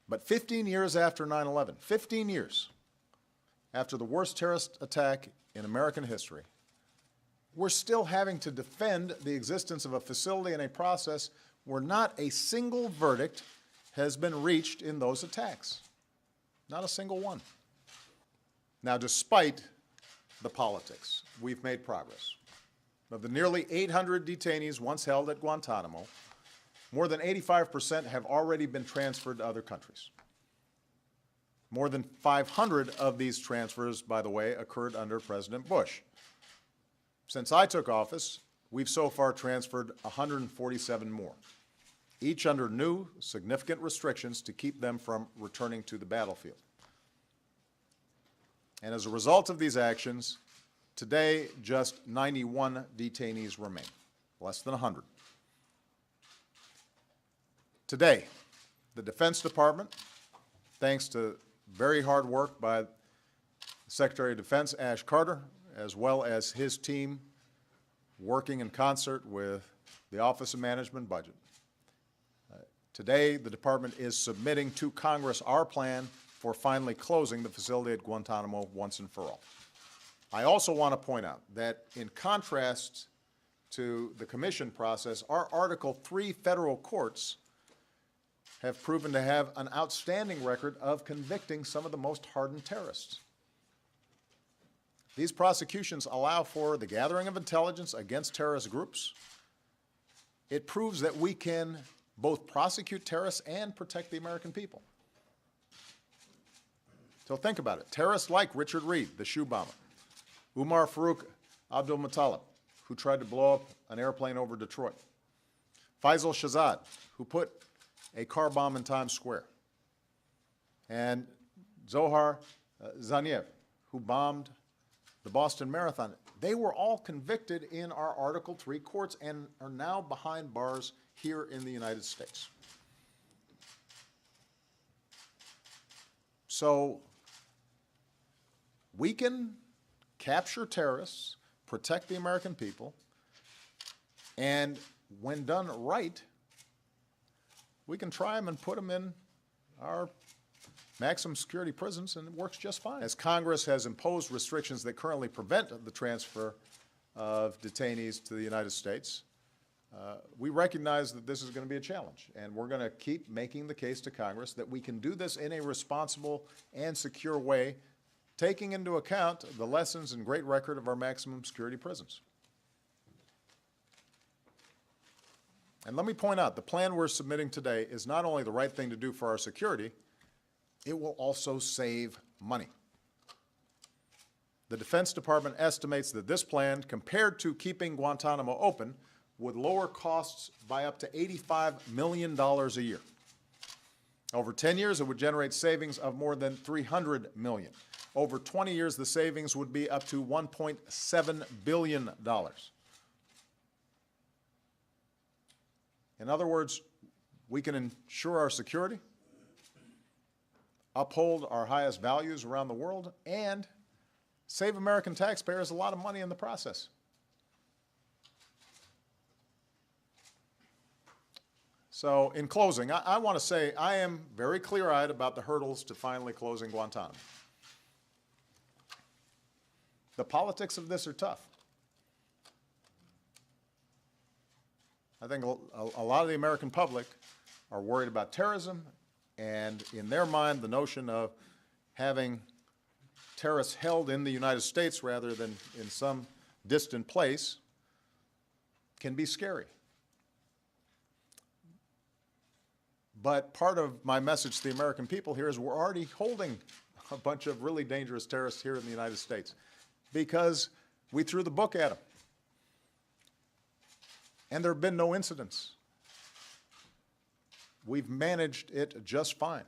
But 15 years after 9/11, 15 years after the worst terrorist attack in American history, we're still having to defend the existence of a facility and a process where not a single verdict has been reached in those attacks. Not a single one. Now, despite the politics, we've made progress. Of the nearly 800 detainees once held at Guantanamo, more than 85% have already been transferred to other countries. More than 500 of these transfers, by the way, occurred under President Bush. Since I took office, we've so far transferred 147 more, each under new, significant restrictions to keep them from returning to the battlefield. And as a result of these actions, today just 91 detainees remain, less than 100. Today, the Defense Department, thanks to very hard work by Secretary of Defense Ash Carter, as well as his team working in concert with the Office of Management and Budget. Today, the Department is submitting to Congress our plan for finally closing the facility at Guantanamo once and for all. I also want to point out that in contrast to the commission process, our Article 3 federal courts have proven to have an outstanding record of convicting some of the most hardened terrorists. These prosecutions allow for the gathering of intelligence against terrorist groups. It proves that we can both prosecute terrorists and protect the American people. So think about it. Terrorists like Richard Reed, the shoe bomber, Umar Farouk Abdul-Muttalib, who tried to blow up an airplane over Detroit, Faisal Shahzad, who put a car bomb in Times Square, and Zohar Zaniev, who bombed the Boston Marathon. They were all convicted in our Article 3 courts and are now behind bars here in the United States. So we can capture terrorists, protect the American people, and when done right, we can try them and put them in our maximum security prisons, and it works just fine. As Congress has imposed restrictions that currently prevent the transfer of detainees to the United States, we recognize that this is going to be a challenge, and we're going to keep making the case to Congress that we can do this in a responsible and secure way, taking into account the lessons and great record of our maximum security prisons. And let me point out, the plan we're submitting today is not only the right thing to do for our security, it will also save money. The Defense Department estimates that this plan, compared to keeping Guantanamo open, would lower costs by up to $85 million a year. Over 10 years, it would generate savings of more than $300 million. Over 20 years, the savings would be up to $1.7 billion. In other words, we can ensure our security, uphold our highest values around the world, and save American taxpayers a lot of money in the process. So in closing, I want to say I am very clear-eyed about the hurdles to finally closing Guantanamo. The politics of this are tough. I think a lot of the American public are worried about terrorism, and in their mind, the notion of having terrorists held in the United States rather than in some distant place can be scary. But part of my message to the American people here is we're already holding a bunch of really dangerous terrorists here in the United States because we threw the book at them. And there have been no incidents. We've managed it just fine.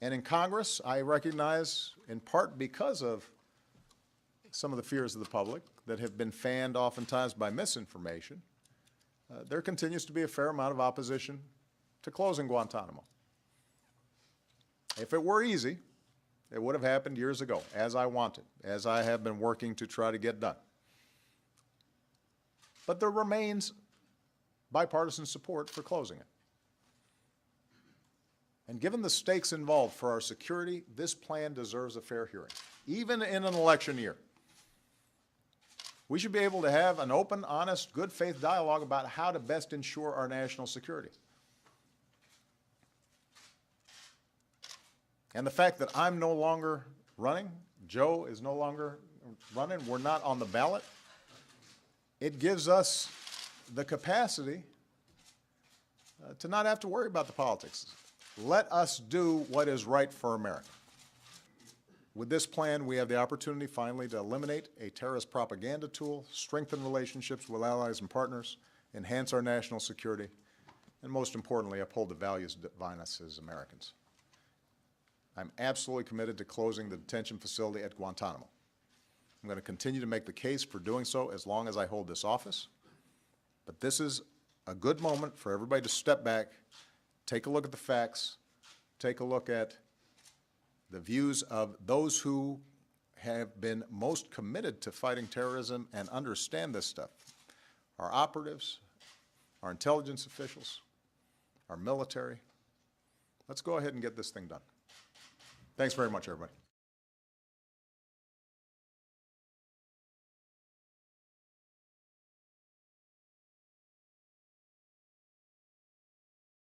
And in Congress, I recognize, in part because of some of the fears of the public that have been fanned oftentimes by misinformation, there continues to be a fair amount of opposition to closing Guantanamo. If it were easy, it would have happened years ago, as I wanted, as I have been working to try to get done. But there remains bipartisan support for closing it. And given the stakes involved for our security, this plan deserves a fair hearing, even in an election year. We should be able to have an open, honest, good faith dialogue about how to best ensure our national security. And the fact that I'm no longer running, Joe is no longer running, we're not on the ballot, it gives us the capacity to not have to worry about the politics. Let us do what is right for America. With this plan, we have the opportunity finally to eliminate a terrorist propaganda tool, strengthen relationships with allies and partners, enhance our national security, and most importantly, uphold the values that define us as Americans. I'm absolutely committed to closing the detention facility at Guantanamo. I'm going to continue to make the case for doing so as long as I hold this office. But this is a good moment for everybody to step back, take a look at the facts, take a look at the views of those who have been most committed to fighting terrorism and understand this stuff. Our operatives, our intelligence officials, our military. Let's go ahead and get this thing done. Thanks very much, everybody.